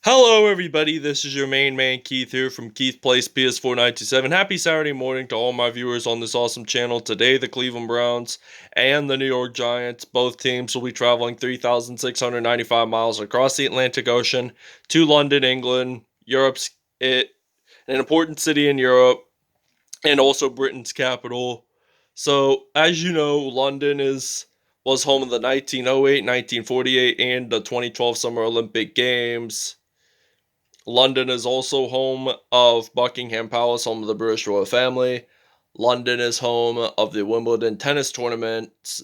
Hello, everybody. This is your main man Keith here from Keith Plays PS4927. Happy Saturday morning to all my viewers on this awesome channel. Today, the Cleveland Browns and the New York Giants, both teams will be traveling 3,695 miles across the Atlantic Ocean to London, England, an important city in Europe, and also Britain's capital. So, as you know, was home of the 1908, 1948, and the 2012 Summer Olympic Games. London is also home of Buckingham Palace, home of the British royal family. London is home of the Wimbledon tennis tournaments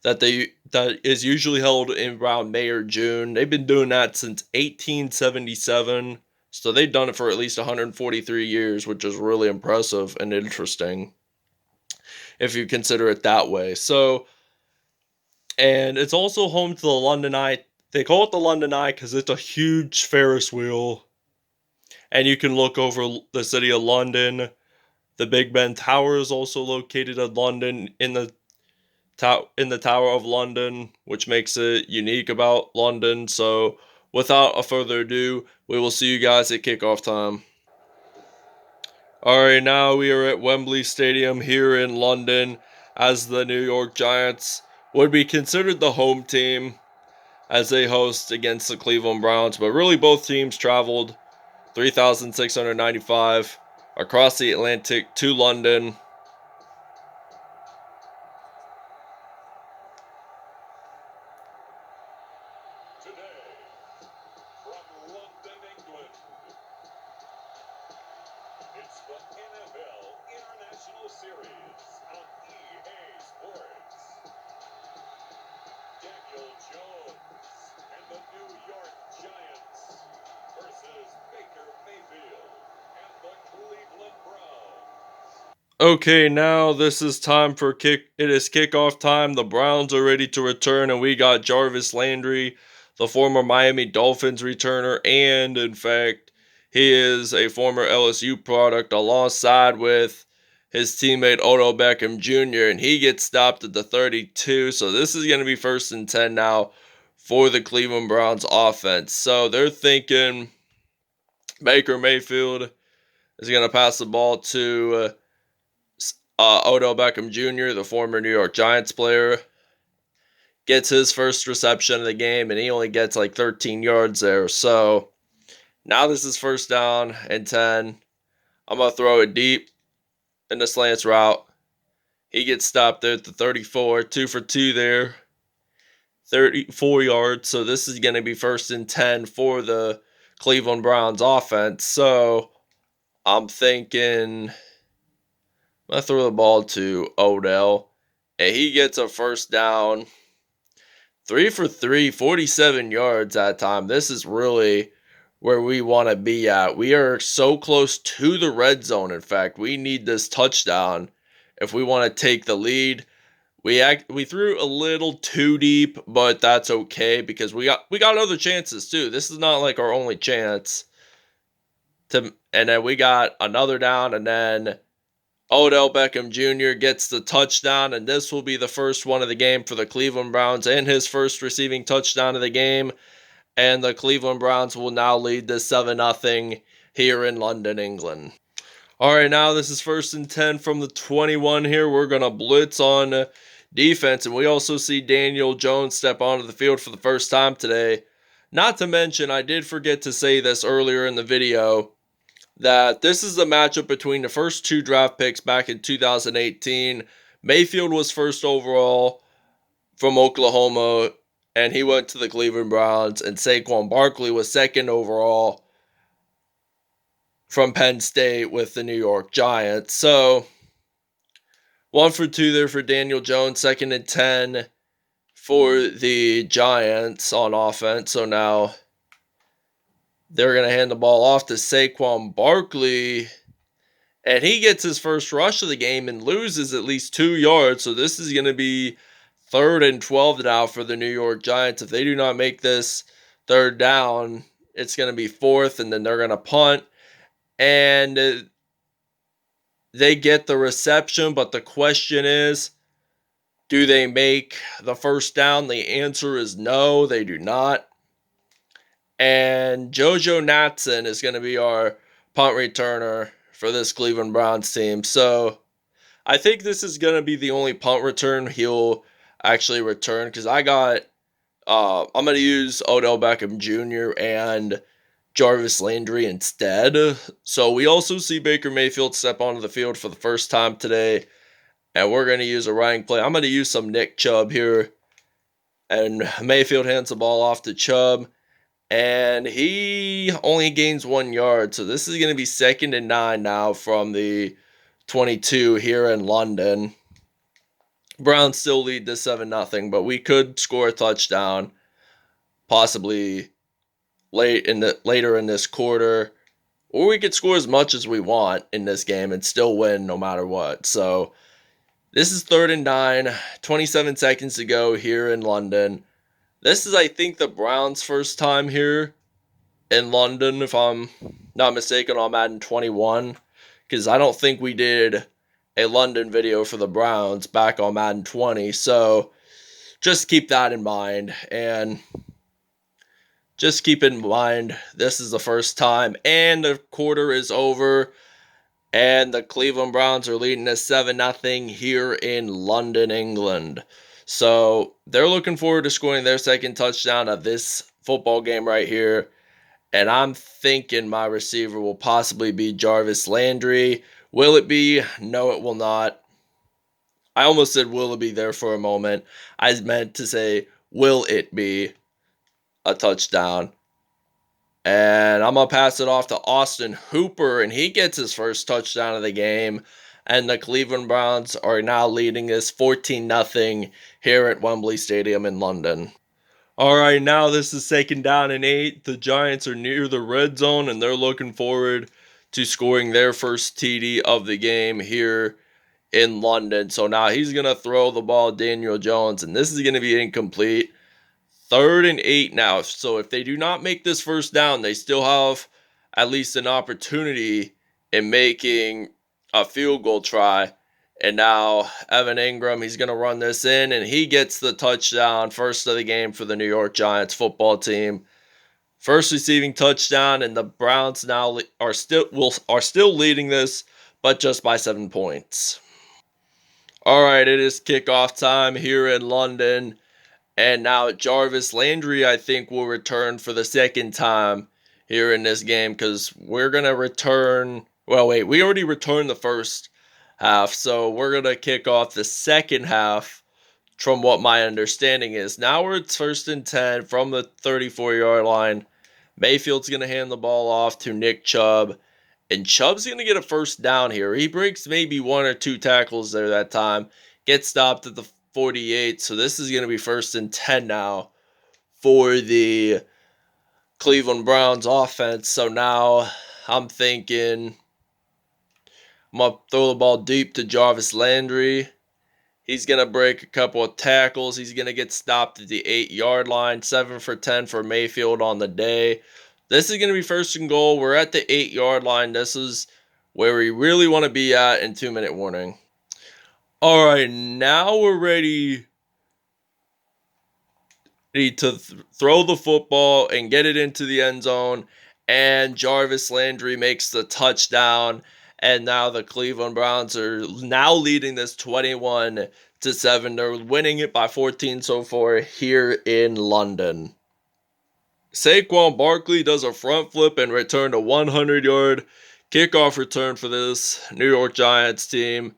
that is usually held in around May or June. They've been doing that since 1877, so they've done it for at least 143 years, which is really impressive and interesting if you consider it that way. And it's also home to the London Eye. They call it the London Eye because it's a huge Ferris wheel and you can look over the city of London. The Big Ben Tower is also located in London in the Tower of London, which makes it unique about London. So, without a further ado, we will see you guys at kickoff time. Alright, now we are at Wembley Stadium here in London as the New York Giants would be considered the home team as they host against the Cleveland Browns, but really both teams traveled 3,695 across the Atlantic to London. Today, from London, England, it's the NFL International Series on EA Sports. Daniel Jones and the New York Giants versus Baker Mayfield and the Cleveland Browns. Okay, now this is time for kick. It is kickoff time. The Browns are ready to return, and we got Jarvis Landry, the former Miami Dolphins returner, and in fact, he is a former LSU product alongside with his teammate Odell Beckham Jr., and he gets stopped at the 32. So this is going to be 1st and 10 now for the Cleveland Browns offense. So they're thinking Baker Mayfield is going to pass the ball to Odell Beckham Jr., the former New York Giants player, gets his first reception of the game, and he only gets like 13 yards there. So now this is 1st down and 10. I'm going to throw it deep in the slants route. He gets stopped there at the 34, 2 for 2 there, 34 yards. So this is going to be 1st and 10 for the Cleveland Browns offense. So I'm thinking I'm going to throw the ball to Odell, and he gets a 1st down. 3 for 3, 47 yards that time. This is really where we want to be at. We are so close to the red zone. In fact, we need this touchdown if we want to take the lead. We threw a little too deep, but that's okay because we got other chances too. This is not like our only chance. And then we got another down, and then Odell Beckham Jr. gets the touchdown, and this will be the first one of the game for the Cleveland Browns and his first receiving touchdown of the game. And the Cleveland Browns will now lead this 7-0 here in London, England. All right, now this is 1st and 10 from the 21 here. We're going to blitz on defense, and we also see Daniel Jones step onto the field for the first time today. Not to mention, I did forget to say this earlier in the video, that this is a matchup between the first 2 draft picks back in 2018. Mayfield was 1st overall from Oklahoma, and he went to the Cleveland Browns, and Saquon Barkley was 2nd overall from Penn State with the New York Giants. So 1 for 2 there for Daniel Jones, 2nd and 10 for the Giants on offense. So now they're going to hand the ball off to Saquon Barkley, and he gets his first rush of the game and loses at least 2 yards. So this is going to be 3rd and 12 now for the New York Giants. If they do not make this 3rd down, it's going to be 4th, and then they're going to punt. And they get the reception, but the question is, do they make the 1st down? The answer is no, they do not. And JoJo Natson is going to be our punt returner for this Cleveland Browns team. So I think this is going to be the only punt return he'll actually return because I'm going to use Odell Beckham Jr. and Jarvis Landry instead. So we also see Baker Mayfield step onto the field for the first time today, and we're going to use a running play. I'm going to use some Nick Chubb here, and Mayfield hands the ball off to Chubb, and he only gains 1 yard. So this is going to be 2nd and 9 now from the 22 here in London. Browns still lead this 7-0, but we could score a touchdown, possibly later in this quarter, or we could score as much as we want in this game and still win no matter what. So this is 3rd and 9, 27 seconds to go here in London. This is, I think, the Browns' first time here in London, if I'm not mistaken, on Madden 21, because I don't think we did a London video for the Browns back on Madden 20. So just keep that in mind, and just keep in mind this is the first time, and the quarter is over, and the Cleveland Browns are leading us 7-0 here in London, England. So they're looking forward to scoring their second touchdown of this football game right here. And I'm thinking my receiver will possibly be Jarvis Landry. Will it be? No, it will not. I almost said will it be there for a moment. I meant to say, will it be a touchdown? And I'm going to pass it off to Austin Hooper, and he gets his first touchdown of the game. And the Cleveland Browns are now leading us 14-0 here at Wembley Stadium in London. All right, now this is 2nd down and 8. The Giants are near the red zone, and they're looking forward to scoring their first TD of the game here in London. So now he's going to throw the ball to Daniel Jones, and this is going to be incomplete. 3rd and 8 now. So if they do not make this first down, they still have at least an opportunity in making a field goal try. And now Evan Ingram, he's going to run this in, and he gets the touchdown, first of the game for the New York Giants football team. First receiving touchdown, and the Browns now are still leading this, but just by 7 points. All right, it is kickoff time here in London. And now Jarvis Landry, I think, will return for the second time here in this game because we're going to return. Well, wait, we already returned the first half, so we're going to kick off the second half from what my understanding is. Now we're at 1st and 10 from the 34-yard line. Mayfield's going to hand the ball off to Nick Chubb, and Chubb's going to get a first down here. He breaks maybe 1 or 2 tackles there that time, gets stopped at the 48, so this is going to be 1st and 10 now for the Cleveland Browns offense. So now I'm thinking I'm going to throw the ball deep to Jarvis Landry. He's going to break a couple of tackles. He's going to get stopped at the 8-yard line. 7 for 10 for Mayfield on the day. This is going to be 1st and goal. We're at the 8-yard line. This is where we really want to be at in 2-minute warning. All right, now we're ready to throw the football and get it into the end zone. And Jarvis Landry makes the touchdown. And now the Cleveland Browns are now leading this 21-7. They're winning it by 14 so far here in London. Saquon Barkley does a front flip and return a 100-yard kickoff return for this New York Giants team.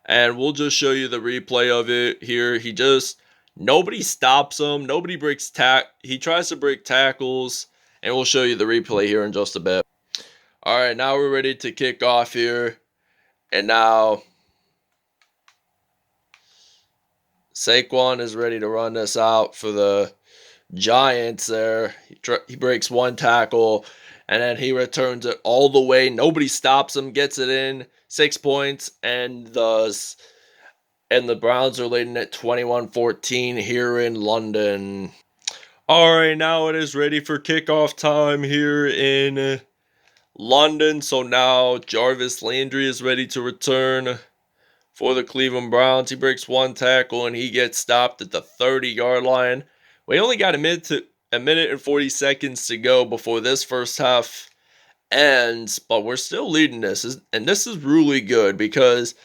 And we'll just show you the replay of it here. Nobody stops him. Nobody breaks he tries to break tackles, and we'll show you the replay here in just a bit. All right, now we're ready to kick off here. And now Saquon is ready to run this out for the Giants there. He breaks 1 tackle, and then he returns it all the way. Nobody stops him, gets it in, 6 points, and the Browns are leading at 21-14 here in London. All right, now it is ready for kickoff time here in London. So now Jarvis Landry is ready to return for the Cleveland Browns. He breaks 1 tackle and he gets stopped at the 30-yard line. We only got him minute and 40 seconds to go before this first half ends, but we're still leading this. And this is really good because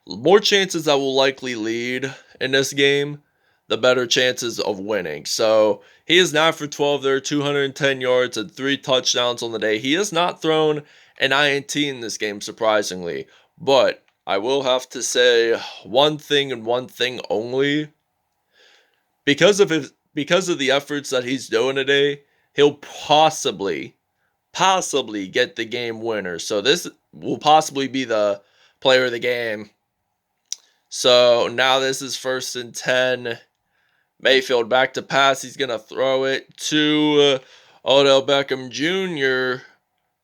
more chances that will likely lead in this game, the better chances of winning. So he is 9 for 12 there, 210 yards and 3 touchdowns on the day. He has not thrown an INT in this game, surprisingly. But I will have to say one thing and one thing only. Because of the efforts that he's doing today, he'll possibly get the game winner. So this will possibly be the player of the game. So now this is 1st and 10. Mayfield back to pass. He's going to throw it to Odell Beckham Jr.,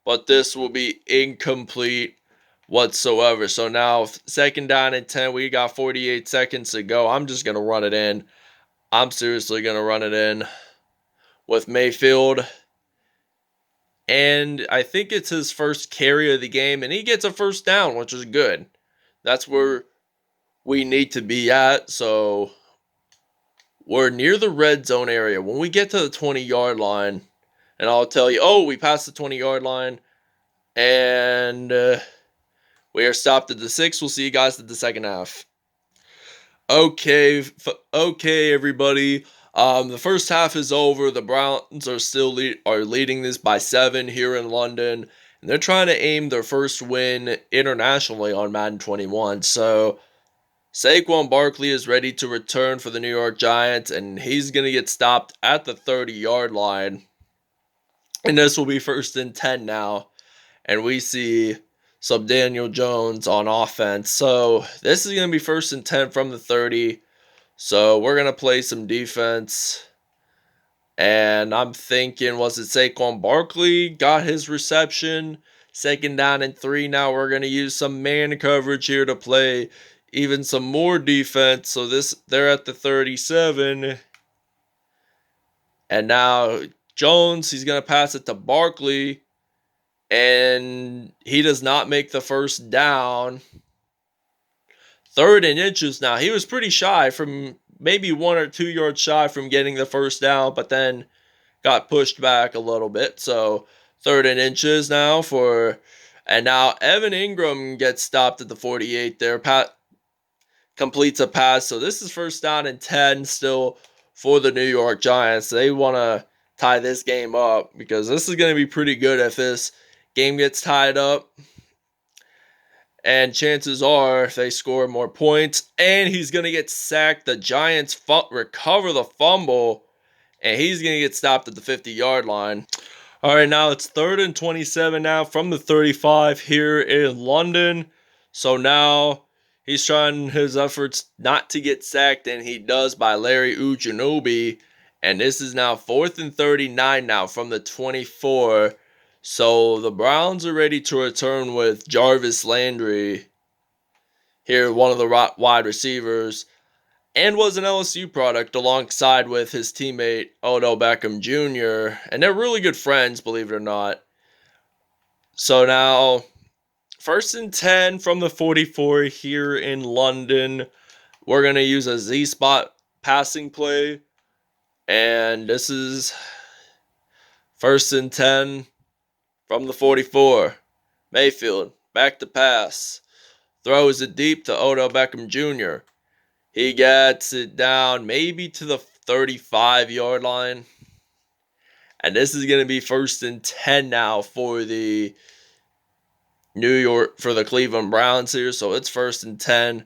but this will be incomplete whatsoever. So now 2nd down and 10. We got 48 seconds to go. I'm just going to run it in. I'm seriously going to run it in with Mayfield. And I think it's his first carry of the game, and he gets a first down, which is good. That's where we need to be at. So we're near the red zone area. When we get to the 20-yard line, and I'll tell you, oh, we passed the 20-yard line, and we are stopped at the 6. We'll see you guys at the second half. Okay, everybody. The first half is over. The Browns are still leading this by 7 here in London, and they're trying to aim their first win internationally on Madden 21. So Saquon Barkley is ready to return for the New York Giants, and he's gonna get stopped at the 30-yard line. And this will be 1st and 10 now, and we see some Daniel Jones on offense. So this is gonna be 1st and 10 from the 30. So we're going to play some defense. And I'm thinking, was it Saquon Barkley got his reception? 2nd down and 3. Now we're going to use some man coverage here to play even some more defense. So they're at the 37. And now Jones, he's going to pass it to Barkley. And he does not make the first down. 3rd and inches now. He was pretty shy, from maybe 1 or 2 yards shy from getting the first down, but then got pushed back a little bit. So 3rd and inches now and now Evan Ingram gets stopped at the 48 there. Pat completes a pass. So this is 1st down and 10 still for the New York Giants. They want to tie this game up because this is going to be pretty good if this game gets tied up. And chances are they score more points. And he's going to get sacked. The Giants recover the fumble. And he's going to get stopped at the 50-yard line. All right, now it's 3rd and 27 now from the 35 here in London. So now he's trying his efforts not to get sacked. And he does by Larry Ujinobi. And this is now 4th and 39 now from the 24. So the Browns are ready to return with Jarvis Landry here, one of the wide receivers, and was an LSU product alongside with his teammate Odell Beckham Jr. And they're really good friends, believe it or not. So now 1st and 10 from the 44 here in London. We're going to use a Z-spot passing play. And this is 1st and 10 from the 44. Mayfield, back to pass. Throws it deep to Odell Beckham Jr. He gets it down maybe to the 35-yard line. And this is going to be 1st and 10 now for the Cleveland Browns here. So it's 1st and 10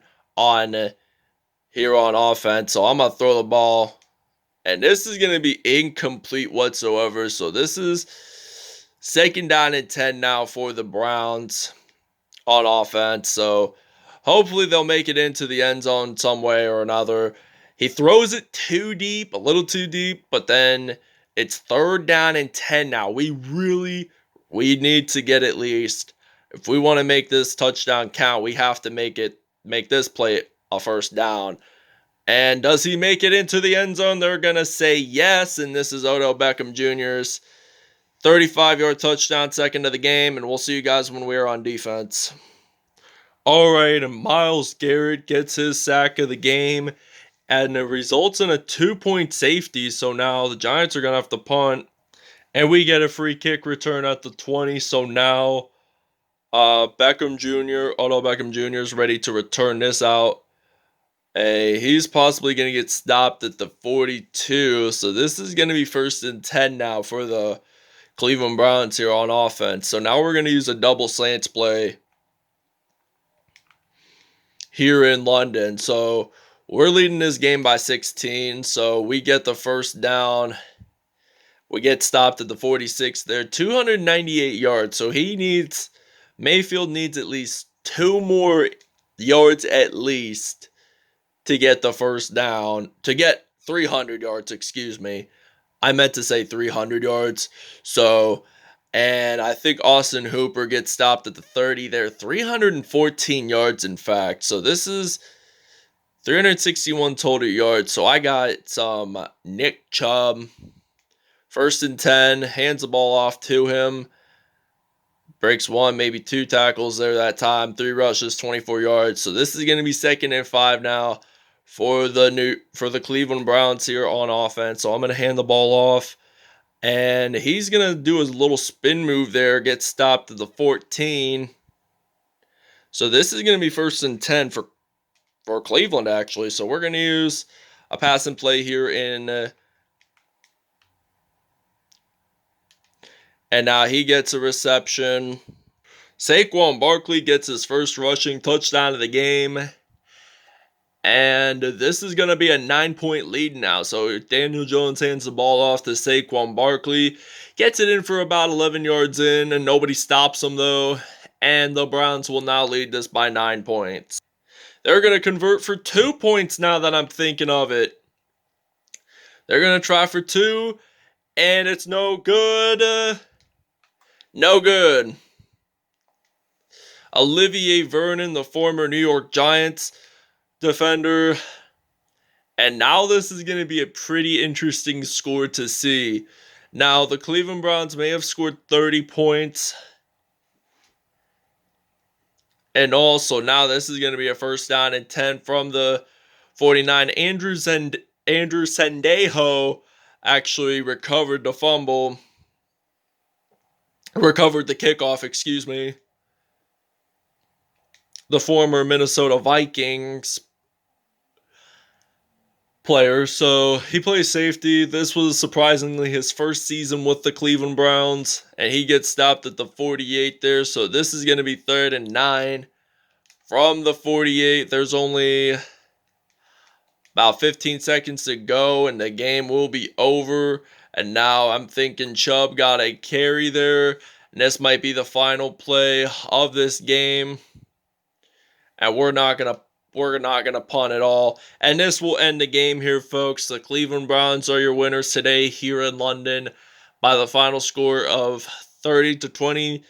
here on offense. So I'm going to throw the ball. And this is going to be incomplete whatsoever. So this is 2nd down and 10 now for the Browns on offense. So hopefully they'll make it into the end zone some way or another. He throws it too deep, a little too deep, but then it's 3rd down and 10 now. We need to get at least, if we want to make this touchdown count, we have to make this play a first down. And does he make it into the end zone? They're going to say yes, and this is Odell Beckham Jr.'s 35-yard touchdown, 2nd of the game, and we'll see you guys when we are on defense. All right, and Myles Garrett gets his sack of the game, and it results in a 2-point safety. So now the Giants are going to have to punt, and we get a free kick return at the 20. So now Odell Beckham Jr. is ready to return this out. He's possibly going to get stopped at the 42. So this is going to be 1st and 10 now for the Cleveland Browns here on offense. So now we're going to use a double slants play here in London. So we're leading this game by 16. So we get the first down. We get stopped at the 46 there. 298 yards. So Mayfield needs at least 2 more yards at least to get the first down. To get 300 yards, excuse me. I meant to say 300 yards. So, and I think Austin Hooper gets stopped at the 30 there. 314 yards, in fact. So this is 361 total yards. So I got some Nick Chubb. 1st and 10, hands the ball off to him. Breaks 1, maybe 2 tackles there that time. 3 rushes, 24 yards. So this is going to be 2nd and 5 now for the Cleveland Browns here on offense. So I'm going to hand the ball off, and he's going to do his little spin move there, get stopped at the 14. So this is going to be 1st and 10 for Cleveland, actually. So we're going to use a pass and play here and now he gets a reception. Saquon Barkley gets his first rushing touchdown of the game. And this is going to be a 9-point lead now. So Daniel Jones hands the ball off to Saquon Barkley. Gets it in for about 11 yards in, and nobody stops him though. And the Browns will now lead this by 9 points. They're going to convert for 2 points now that I'm thinking of it. They're going to try for 2, and it's no good. No good. Olivier Vernon, the former New York Giants defender. And now this is going to be a pretty interesting score to see. Now, the Cleveland Browns may have scored 30 points. And also, now this is going to be a 1st and 10 from the 49. Andrew Sendejo actually recovered the kickoff, excuse me. The former Minnesota Vikings player. So he plays safety. This was surprisingly his first season with the Cleveland Browns, and he gets stopped at the 48 there. So this is going to be 3rd and 9 from the 48. There's only about 15 seconds to go, and the game will be over. And now I'm thinking Chubb got a carry there, and this might be the final play of this game. And we're not gonna punt at all. And this will end the game here, folks. The Cleveland Browns are your winners today here in London by the final score of 30-20.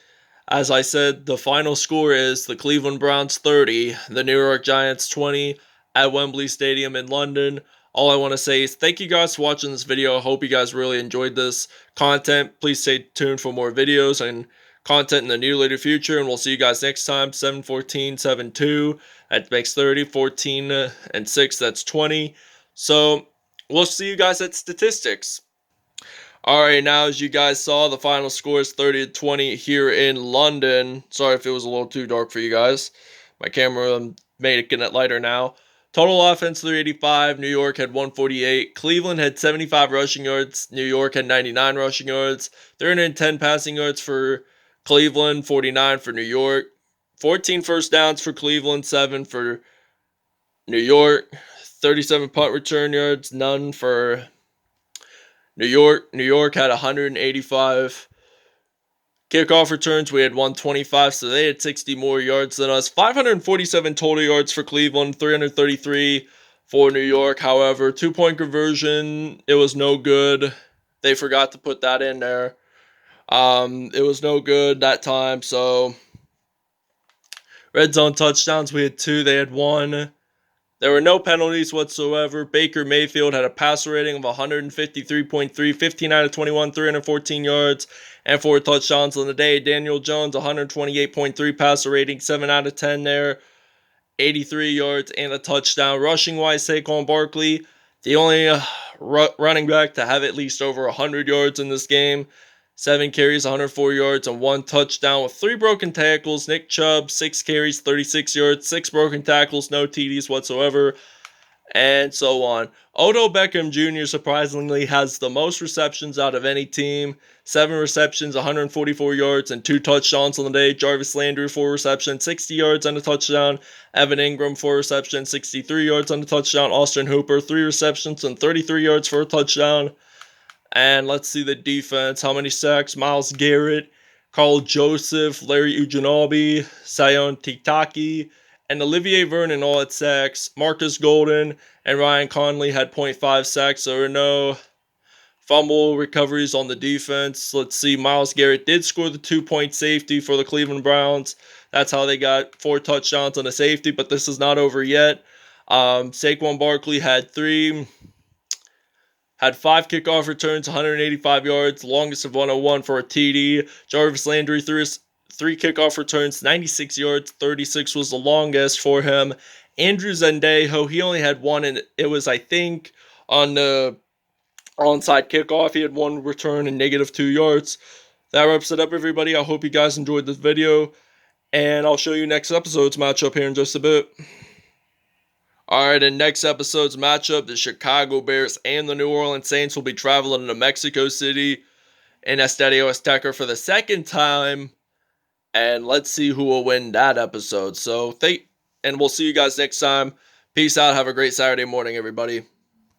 As I said, the final score is the Cleveland Browns 30, the New York Giants 20 at Wembley Stadium in London. All I want to say is thank you guys for watching this video. I hope you guys really enjoyed this content. Please stay tuned for more videos and content in the near future, and we'll see you guys next time. 7-14, 7-2, that makes 30, 14 and 6, that's 20. So we'll see you guys at statistics. Alright, now as you guys saw, the final score is 30-20 here in London. Sorry if it was a little too dark for you guys. My camera made it lighter now. Total offense 385, New York had 148, Cleveland had 75 rushing yards, New York had 99 rushing yards, 310 passing yards for Cleveland, 49 for New York. 14 first downs for Cleveland, 7 for New York. 37 punt return yards, none for New York. New York had 185 kickoff returns. We had 125, so they had 60 more yards than us. 547 total yards for Cleveland, 333 for New York. However, 2-point conversion, it was no good. They forgot to put that in there. It was no good that time. So red zone touchdowns, we had 2, they had 1. There were no penalties whatsoever. Baker Mayfield had a passer rating of 153.3, 15 out of 21, 314 yards, and 4 touchdowns on the day. Daniel Jones, 128.3 passer rating, 7 out of 10 there. 83 yards and a touchdown. Rushing wise, Saquon Barkley, the only running back to have at least over 100 yards in this game. 7 carries, 104 yards, and 1 touchdown with 3 broken tackles. Nick Chubb, 6 carries, 36 yards, 6 broken tackles, no TDs whatsoever, and so on. Odell Beckham Jr. surprisingly has the most receptions out of any team. 7 receptions, 144 yards, and 2 touchdowns on the day. Jarvis Landry, 4 receptions, 60 yards and a touchdown. Evan Ingram, 4 receptions, 63 yards and a touchdown. Austin Hooper, 3 receptions and 33 yards for a touchdown. And let's see the defense. How many sacks? Myles Garrett, Carl Joseph, Larry Ujanabi, Sion Titaki, and Olivier Vernon all at sacks. Marcus Golden and Ryan Conley had .5 sacks. There were no fumble recoveries on the defense. Let's see. Myles Garrett did score the 2-point safety for the Cleveland Browns. That's how they got 4 touchdowns on a safety, but this is not over yet. Saquon Barkley had 5 kickoff returns, 185 yards, longest of 101 for a TD. Jarvis Landry, 3 kickoff returns, 96 yards, 36 was the longest for him. Andrew Zendejo, he only had 1, and it was, I think, on the onside kickoff. He had 1 return and -2 yards. That wraps it up, everybody. I hope you guys enjoyed this video, and I'll show you next episode's matchup here in just a bit. Alright, in next episode's matchup, the Chicago Bears and the New Orleans Saints will be traveling to Mexico City in Estadio Azteca for the second time. And let's see who will win that episode. And we'll see you guys next time. Peace out. Have a great Saturday morning, everybody.